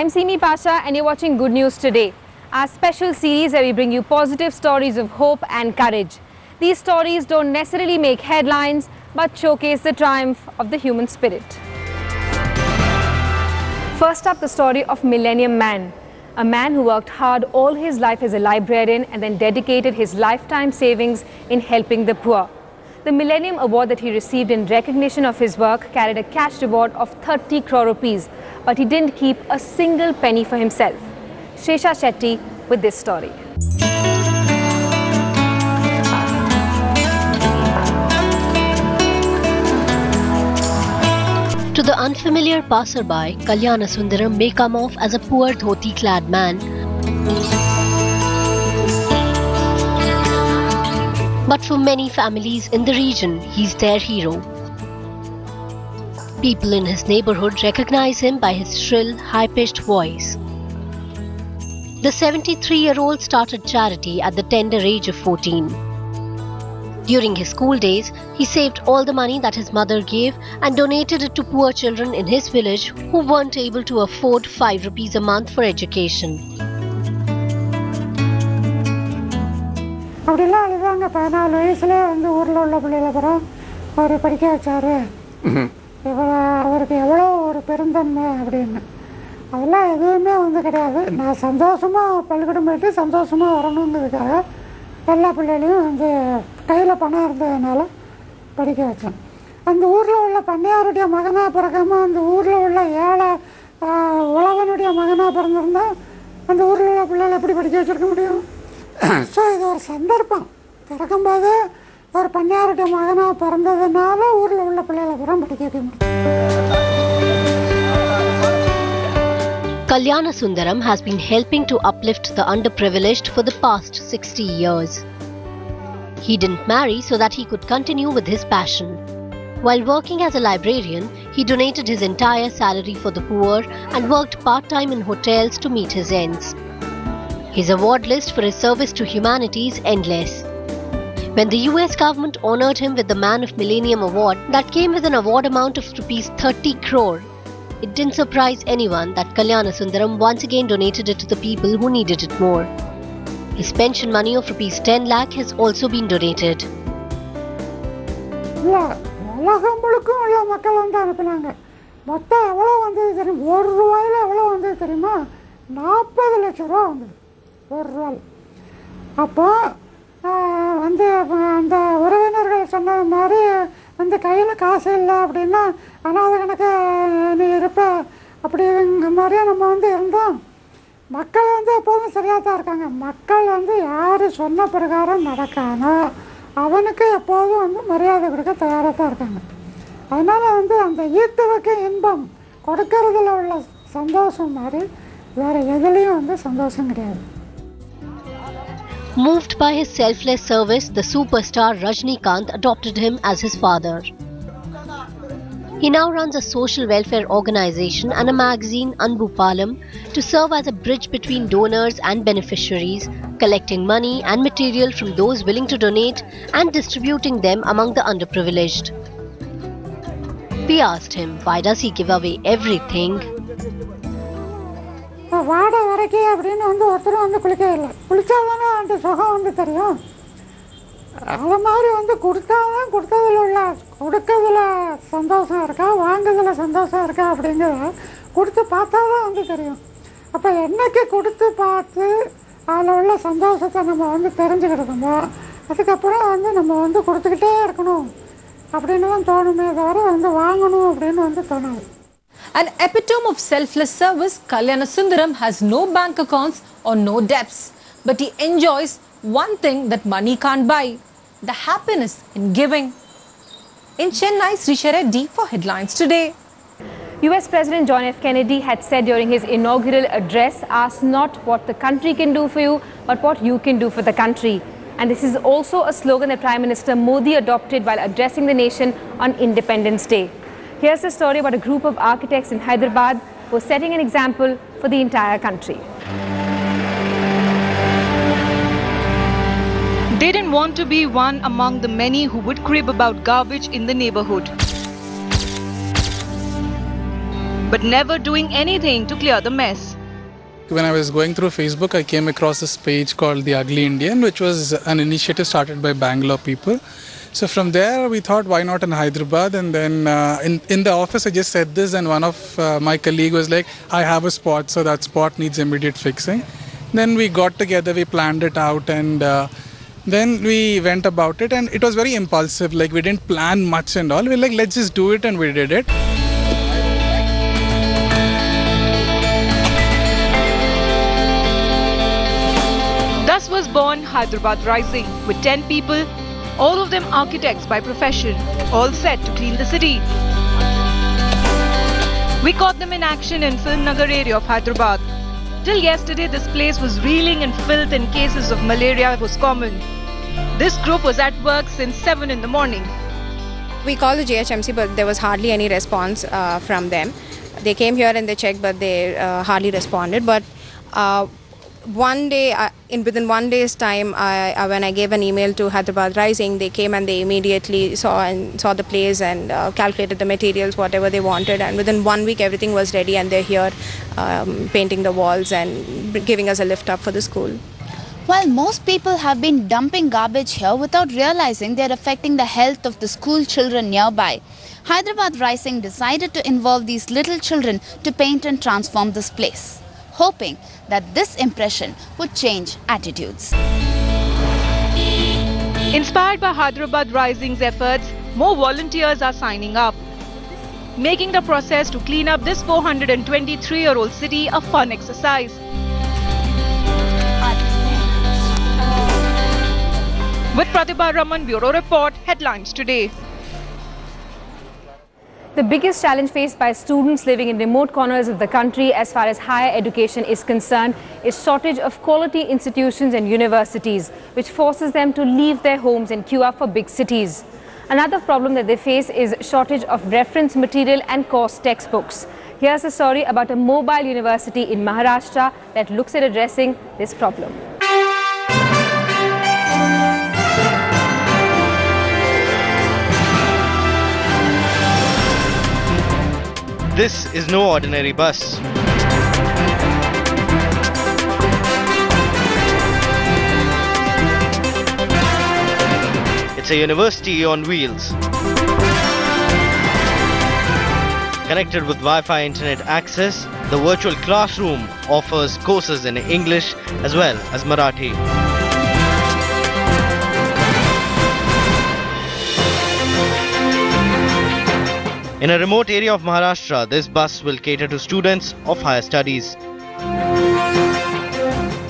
I'm Simi Pasha and you're watching Good News Today, our special series where we bring you positive stories of hope and courage. These stories don't necessarily make headlines but showcase the triumph of the human spirit. First up, the story of Millennium Man, a man who worked hard all his life as a librarian and then dedicated his lifetime savings in helping the poor. The Millennium Award that he received in recognition of his work carried a cash reward of 30 crore rupees, but he didn't keep a single penny for himself. Shesha Shetty with this story. To the unfamiliar passerby, Kalyana Sundaram may come off as a poor dhoti-clad man. But for many families in the region, he's their hero. People in his neighborhood recognize him by his shrill, high-pitched voice. The 73-year-old started charity at the tender age of 14. During his school days, he saved all the money that his mother gave and donated it to poor children in his village who weren't able to afford 5 rupees a month for education. அப்படிலாம் அழுதாங்க 14 வயசுலேயே ஊரில் உள்ள பிள்ளைகளை அவர் படிக்க வச்சார். அவருக்கு எவ்வளோ ஒரு பெருந்தன்மை அப்படின்னு. அதெல்லாம் எதுவுமே கிடையாது. நான் சந்தோஷமாக பள்ளிக்கூடம் போயிட்டு சந்தோஷமாக வரணுங்கிறதுக்காக எல்லா பிள்ளைகளையும் கையில் பணம் இருந்ததுனால படிக்க வச்சேன். அந்த ஊரில் உள்ள பண்ணையாருடைய மகனாக பிறக்காமல் அந்த ஊரில் உள்ள ஏழை உழவனுடைய மகனாக பிறந்திருந்தா அந்த ஊரில் உள்ள பிள்ளைகளை எப்படி படிக்க வச்சுருக்க முடியும்? ஸோ இது ஒரு சந்தர்ப்பம். பிறக்கும்போது ஒரு பண்ணையாருடைய மகனாக பிறந்ததுனால ஊரில் உள்ள பிள்ளைகளை பூரா படிக்க வைக்க முடியும். Kalyana Sundaram has been helping to uplift the underprivileged for the past 60 years. He didn't marry so that he could continue with his passion. While working as a librarian, he donated his entire salary for the poor and worked part-time in hotels to meet his ends. His award list for his service to humanity is endless. When the US government honored him with the Man of Millennium Award that came with an award amount of rupees 30 crore, it didn't surprise anyone that Kalyana Sundaram once again donated it to the people who needed it more. His pension money of rupees 10 lakh has also been donated. உலகம் முழுக்கும் உள்ள மக்கள் அனுப்பினாங்க. மொத்தம் எவ்வளோ வந்தது தெரியும்? ₹1 எவ்வளோ வந்தது தெரியுமா? 40 லட்சம் ரூபா வந்தது ₹1. அப்போ அந்த உறவினர்கள் சொன்ன மாதிரி கையில் காசு இல்லை அப்படின்னா அனாதை கணக்கு நீ இருப்ப அப்படிங்கிற மாதிரியே நம்ம இருந்தோம். மக்கள் எப்போதும் சரியாக தான் இருக்காங்க. மக்கள் யார் சொன்ன பிரகாரம் நடக்கானோ அவனுக்கு எப்போதும் மரியாதை கொடுக்க தயாராக தான் இருக்காங்க. அதனால் அந்த ஈர்த்து வைக்க இன்பம் கொடுக்கறதுல உள்ள சந்தோஷம் மாதிரி வேறு எதுலேயும் சந்தோஷம் கிடையாது. Moved by his selfless service, the superstar Rajnikant adopted him as his father. He now runs a social welfare organization and a magazine, Anbu Palam, to serve as a bridge between donors and beneficiaries, collecting money and material from those willing to donate and distributing them among the underprivileged. We asked him, why does he give away everything? வாடை வரைக்கும் அப்படின்னு ஒருத்தரும் குளிக்க இல்லை. குளித்தாதானே அந்த சுகம் தெரியும். அது மாதிரி கொடுத்தாதான் கொடுக்கறதுல சந்தோஷம் இருக்கா வாங்குறதுல சந்தோஷம் இருக்கா அப்படிங்கிறத கொடுத்து பார்த்தா தான் தெரியும். அப்போ என்னைக்கு கொடுத்து பார்த்து அதில் உள்ள சந்தோஷத்தை நம்ம தெரிஞ்சுக்கிட்டோமோ அதுக்கப்புறம் நம்ம கொடுத்துக்கிட்டே இருக்கணும் அப்படின்னு தான் தோணுமே தவிர வாங்கணும் அப்படின்னு தோணாது. An epitome of selfless service, Kalyana Sundaram has no bank accounts or no debts. But he enjoys one thing that money can't buy, the happiness in giving. In Chennai, Srisha Reddy for Headlines Today. US President John F. Kennedy had said during his inaugural address, ask not what the country can do for you, but what you can do for the country. And this is also a slogan that Prime Minister Modi adopted while addressing the nation on Independence Day. Here's a story about a group of architects in Hyderabad who are setting an example for the entire country. They didn't want to be one among the many who would crib about garbage in the neighborhood, but never doing anything to clear the mess. When I was going through Facebook, I came across this page called The Ugly Indian, which was an initiative started by Bangalore people. So from there, we thought, why not in Hyderabad? And then in the office, I just said this, and one of my colleague was like, I have a spot, so that spot needs immediate fixing. Then we got together, we planned it out, and then we went about it, and it was very impulsive. Like, we didn't plan much and all. We were like, let's just do it, and we did it. Thus was born Hyderabad Rising, with 10 people, all of them architects by profession, all set to clean the city. We caught them in action in Film Nagar area of Hyderabad. Till yesterday, this place was reeling in filth and cases of malaria was common. This group was at work since 7 in the morning. We called the GHMC, but there was hardly any response from them. They came here and they checked, but they hardly responded. But one day, within 1 day's time, when I gave an email to Hyderabad Rising, they came and they immediately saw the place and calculated the materials, whatever they wanted. And within 1 week, everything was ready, and they're here painting the walls and giving us a lift up for the school. While most people have been dumping garbage here without realizing they're affecting the health of the school children nearby, Hyderabad Rising decided to involve these little children to paint and transform this place, hoping that this impression would change attitudes. Inspired by Hyderabad Rising's efforts, more volunteers are signing up, making the process to clean up this 423-year-old city a fun exercise. With Pratibha Raman, Bureau Report, Headlines Today. The biggest challenge faced by students living in remote corners of the country as far as higher education is concerned is shortage of quality institutions and universities, which forces them to leave their homes and queue up for big cities. Another problem that they face is shortage of reference material and course textbooks. Here's a story about a mobile university in Maharashtra that looks at addressing this problem. This is no ordinary bus. It's a university on wheels. Connected with Wi-Fi internet access, the virtual classroom offers courses in English as well as Marathi. In a remote area of Maharashtra, this bus will cater to students of higher studies.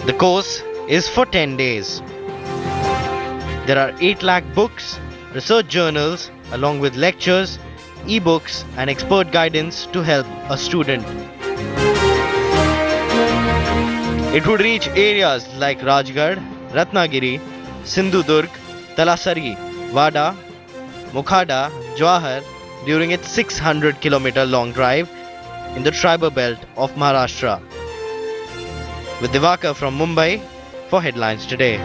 The course is for 10 days. There are 8 lakh books, research journals, along with lectures, e-books and expert guidance to help a student. It would reach areas like Rajgarh, Ratnagiri, Sindhudurg, Talasari, Vada, Mukhada, Jawahar, during its 600-kilometer long drive in the tribal belt of Maharashtra. With Divakar from Mumbai for Headlines Today.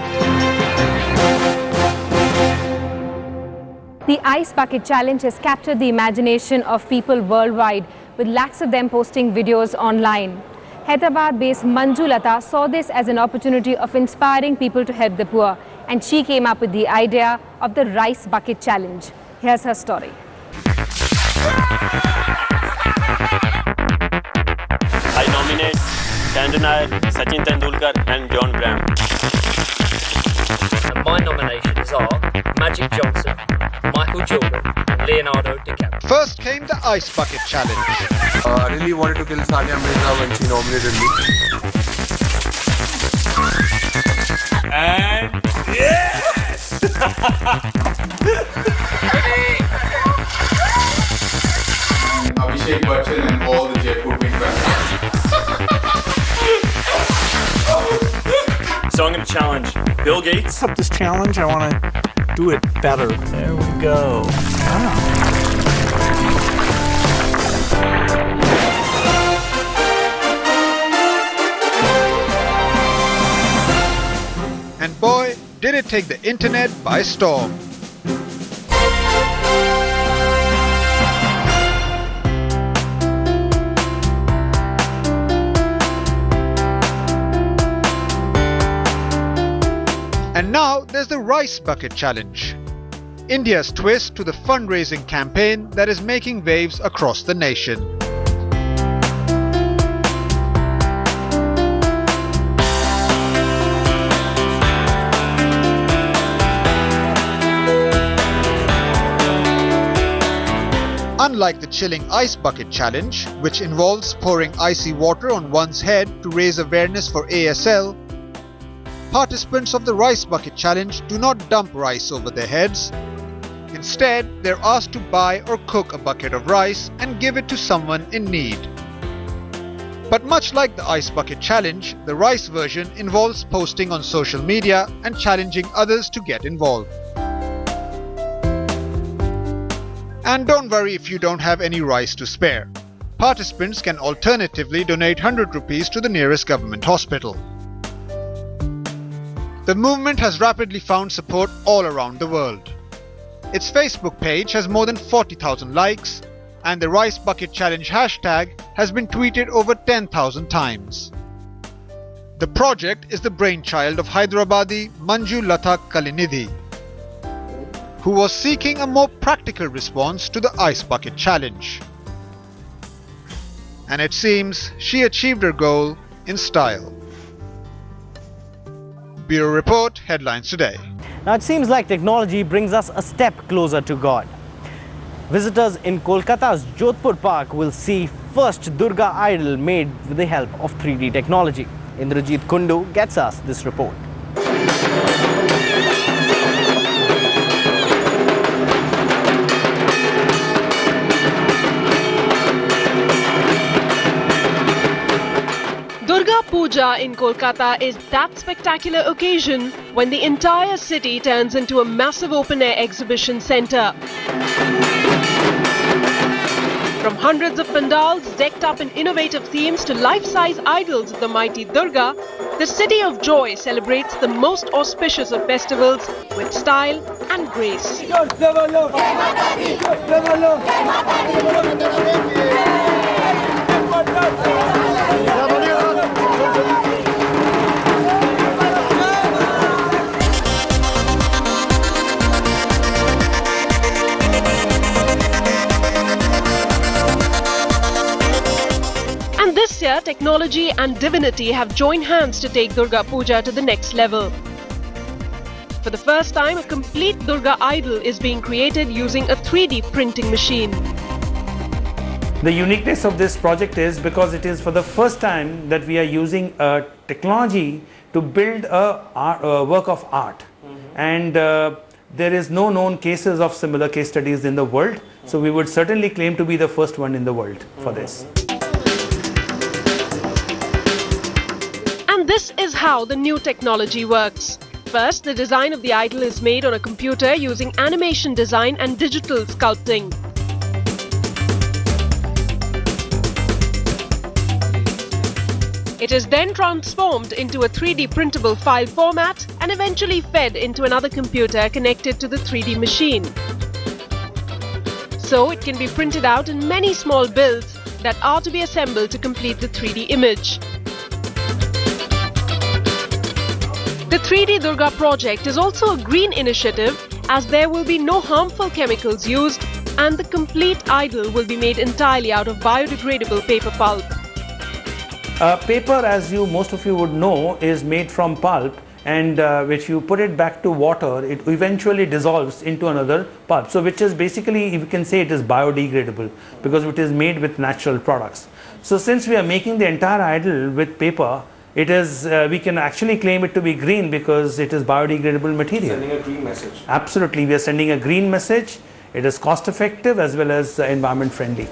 The Ice Bucket Challenge has captured the imagination of people worldwide, with lakhs of them posting videos online. Hyderabad-based Manju Lata saw this as an opportunity of inspiring people to help the poor, and she came up with the idea of the Rice Bucket Challenge. Here's her story. I nominate Chandra Nair, Sachin Tendulkar and John Bram. And my nominations are Magic Johnson, Michael Jordan and Leonardo DiCaprio. First came the Ice Bucket Challenge. I really wanted to kill Sania Mirza when she nominated me. And yes! Abhishek Bachchan and all the Jaipur Wing So I'm going to challenge Bill Gates. Up this challenge, I want to do it better. There we go. And boy, did it take the internet by storm. And now there's the Rice Bucket Challenge, India's twist to the fundraising campaign that is making waves across the nation. Unlike the chilling Ice Bucket Challenge, which involves pouring icy water on one's head to raise awareness for ASL, participants of the Rice Bucket Challenge do not dump rice over their heads. Instead, they're asked to buy or cook a bucket of rice and give it to someone in need. But much like the Ice Bucket Challenge, the rice version involves posting on social media and challenging others to get involved. And don't worry if you don't have any rice to spare. Participants can alternatively donate 100 rupees to the nearest government hospital. The movement has rapidly found support all around the world. Its Facebook page has more than 40,000 likes, and the Rice Bucket Challenge hashtag has been tweeted over 10,000 times. The project is the brainchild of Hyderabadi Manju Latha Kalinidhi, who was seeking a more practical response to the Ice Bucket Challenge. And it seems she achieved her goal in style. Bureau Report, Headlines Today. Now it seems like technology brings us a step closer to God. Visitors in Kolkata's Jodhpur Park will see first Durga idol made with the help of 3D technology. Indrajit Kundu gets us this report. Durga Puja in Kolkata is that spectacular occasion when the entire city turns into a massive open-air exhibition centre. From hundreds of pandals decked up in innovative themes to life-size idols of the mighty Durga, the City of Joy celebrates the most auspicious of festivals with style and grace. And this year, technology and divinity have joined hands to take Durga Puja to the next level. For the first time, a complete Durga idol is being created using a 3D printing machine. The uniqueness of this project is because it is for the first time that we are using technology to build a work of art. And there is no known cases of similar case studies in the world. So we would certainly claim to be the first one in the world for this. And this is how the new technology works. First, the design of the idol is made on a computer using animation design and digital sculpting. It is then transformed into a 3D printable file format and eventually fed into another computer connected to the 3D machine. So it can be printed out in many small builds that are to be assembled to complete the 3D image. The 3D Durga project is also a green initiative as there will be no harmful chemicals used and the complete idol will be made entirely out of biodegradable paper pulp. Paper, as most of you would know, is made from pulp, and which you put it back to water, it eventually dissolves into another pulp. So which is basically, you can say it is biodegradable because it is made with natural products. So since we are making the entire idol with paper, it is we can actually claim it to be green because it is biodegradable material. Sending a green message. Absolutely, we are sending a green message. It is cost effective as well as environment friendly.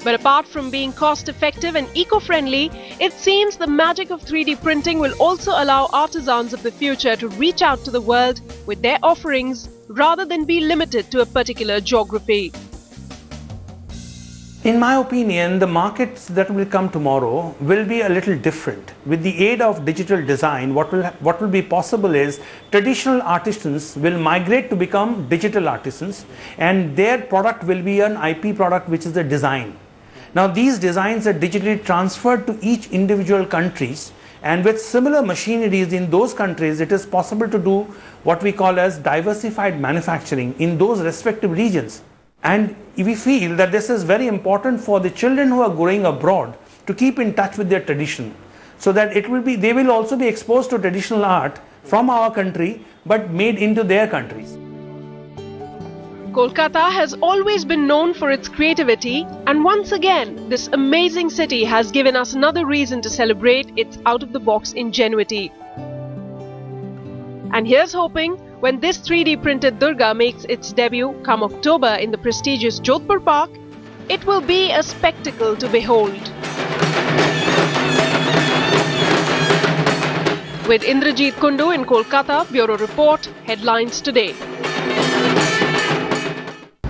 But apart from being cost-effective and eco-friendly, it seems the magic of 3D printing will also allow artisans of the future to reach out to the world with their offerings rather than be limited to a particular geography. In my opinion, the markets that will come tomorrow will be a little different. With the aid of digital design, what will be possible is traditional artisans will migrate to become digital artisans, and their product will be an IP product, which is a design. Now these designs are digitally transferred to each individual countries, And with similar machineries in those countries, it is possible to do what we call as diversified manufacturing in those respective regions. And we feel that this is very important for the children who are going abroad to keep in touch with their tradition, so that they will also be exposed to traditional art from our country but made into their countries. Kolkata has always been known for its creativity, and once again, this amazing city has given us another reason to celebrate its out-of-the-box ingenuity. And here's hoping when this 3D printed Durga makes its debut come October in the prestigious Jodhpur Park, it will be a spectacle to behold. With Indrajit Kundu in Kolkata, Bureau Report, Headlines Today.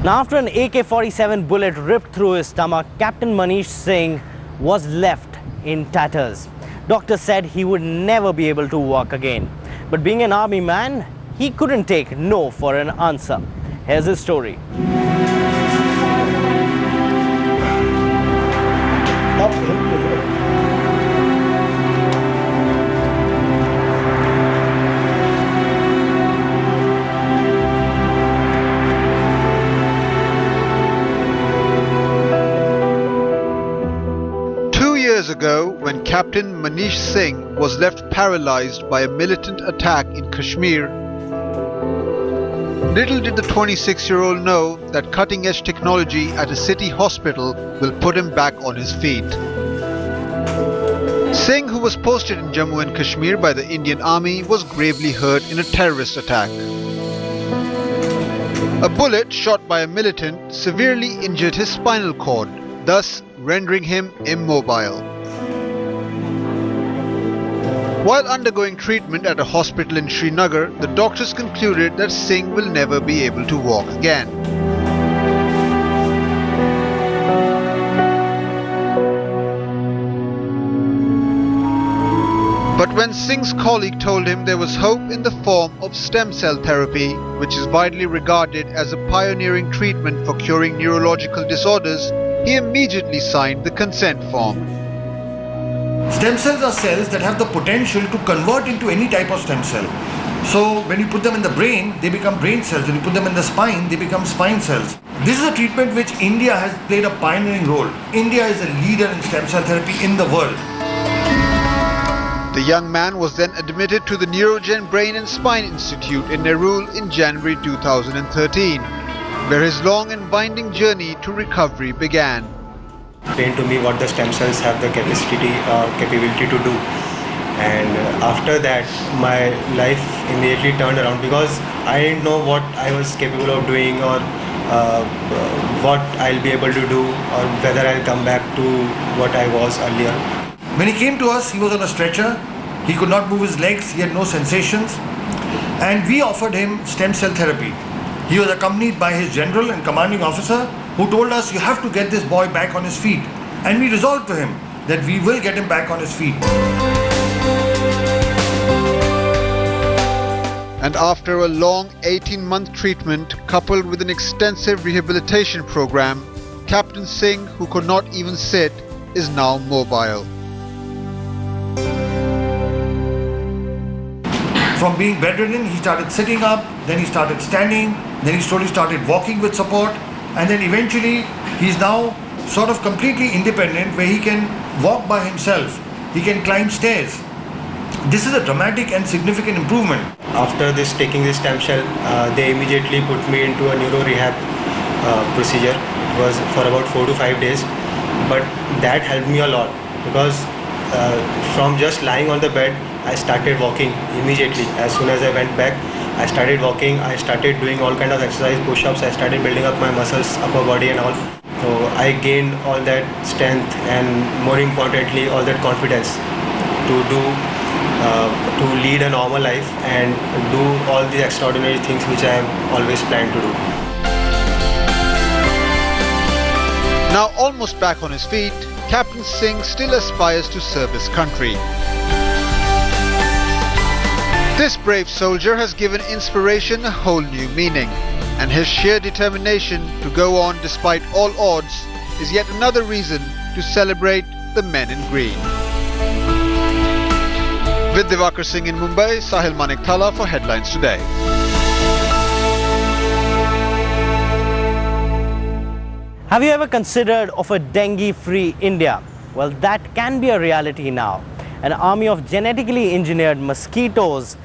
Now, after an AK-47 bullet ripped through his stomach, Captain Manish Singh was left in tatters. Doctors said he would never be able to walk again. But being an army man, he couldn't take no for an answer. Here's his story. 2 years ago, when Captain Manish Singh was left paralyzed by a militant attack in Kashmir, little did the 26-year-old know that cutting-edge technology at a city hospital will put him back on his feet. Singh, who was posted in Jammu and Kashmir by the Indian Army, was gravely hurt in a terrorist attack. A bullet shot by a militant severely injured his spinal cord, thus rendering him immobile. While undergoing treatment at a hospital in Srinagar, the doctors concluded that Singh will never be able to walk again. But when Singh's colleague told him there was hope in the form of stem cell therapy, which is widely regarded as a pioneering treatment for curing neurological disorders, he immediately signed the consent form. Stem cells are cells that have the potential to convert into any type of stem cell. So when you put them in the brain, they become brain cells. When you put them in the spine, they become spine cells. This is a treatment which India has played a pioneering role. India is a leader in stem cell therapy in the world. The young man was then admitted to the Neurogen Brain and Spine Institute in Nerul in January 2013, where his long and winding journey to recovery began. Explained to me what the stem cells have the capability to do, and after that my life immediately turned around, because I didn't know what I was capable of doing, or what I'll be able to do, or whether I'll come back to what I was earlier. When he came to us, he was on a stretcher. He could not move his legs, he had no sensations, and we offered him stem cell therapy. He was accompanied by his general and commanding officer, who told us, you have to get this boy back on his feet. And we resolved to him that we will get him back on his feet. And after a long 18-month treatment coupled with an extensive rehabilitation program, Captain Singh, who could not even sit, is now mobile. From being bedridden, he started sitting up, then he started standing, then he slowly started walking with support, and then eventually he's now sort of completely independent, where he can walk by himself, he can climb stairs. This is a dramatic and significant improvement. After taking this stem cell, they immediately put me into a neuro rehab procedure. It was for about 4 to 5 days, but that helped me a lot, because from just lying on the bed, I started walking immediately. As soon as I went back, I started walking, I started doing all kind of exercise, push-ups, I started building up my muscles, upper body and all. So I gained all that strength, and more importantly, all that confidence to lead a normal life and do all the extraordinary things which I have always planned to do. Now almost back on his feet, Captain Singh still aspires to serve his country. This brave soldier has given inspiration a whole new meaning, and his sheer determination to go on despite all odds is yet another reason to celebrate the men in green. With Divakar Singh in Mumbai, Sahil Manik Thala for Headlines Today. Have you ever considered of a dengue-free India? Well, that can be a reality now. An army of genetically engineered mosquitoes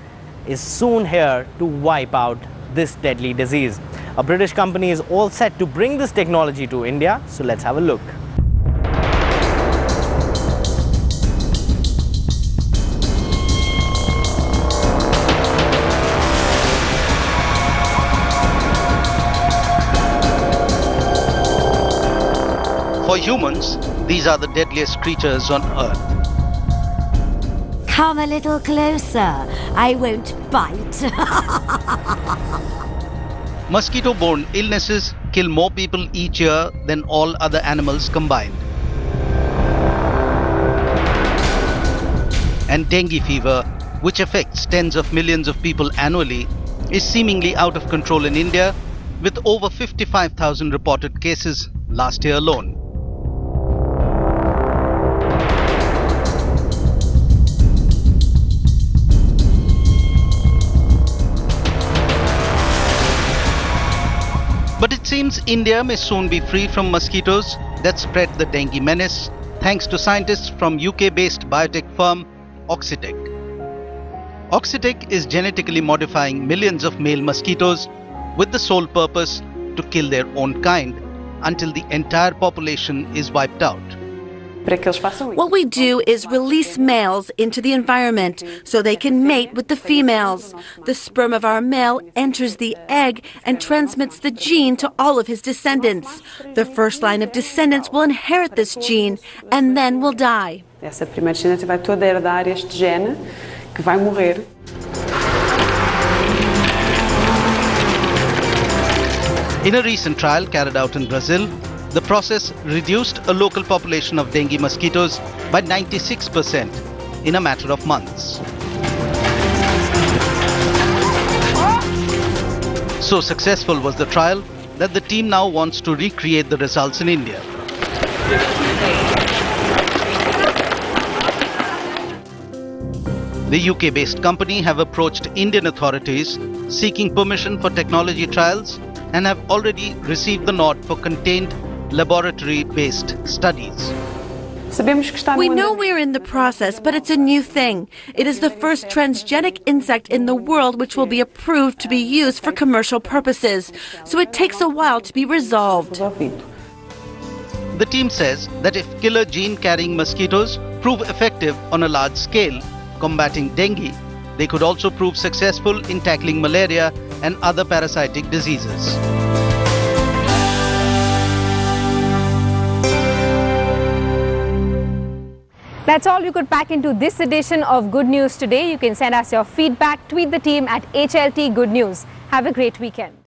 is soon here to wipe out this deadly disease. A British company is all set to bring this technology to India, so let's have a look. For humans, these are the deadliest creatures on Earth. Come a little closer. I won't bite. Mosquito-borne illnesses kill more people each year than all other animals combined. And dengue fever, which affects tens of millions of people annually, is seemingly out of control in India, with over 55,000 reported cases last year alone. But it seems India may soon be free from mosquitoes that spread the dengue menace, thanks to scientists from UK-based biotech firm Oxitec. Oxitec is genetically modifying millions of male mosquitoes with the sole purpose to kill their own kind until the entire population is wiped out. What we do is release males into the environment so they can mate with the females. The sperm of our male enters the egg and transmits the gene to all of his descendants. The first line of descendants will inherit this gene and then will die. Essa primeira descendente vai toda herdar este gene que vai morrer. In a recent trial carried out in Brazil, the process reduced a local population of dengue mosquitoes by 96% in a matter of months. So successful was the trial that the team now wants to recreate the results in India. The UK-based company have approached Indian authorities seeking permission for technology trials and have already received the nod for contained laboratory-based studies. We know we're in the process, but it's a new thing. It is the first transgenic insect in the world which will be approved to be used for commercial purposes, so it takes a while to be resolved. The team says that if killer gene-carrying mosquitoes prove effective on a large scale combating dengue, they could also prove successful in tackling malaria and other parasitic diseases. That's all you could pack into this edition of Good News Today. You can send us your feedback, tweet the team at HLT Good News. Have a great weekend.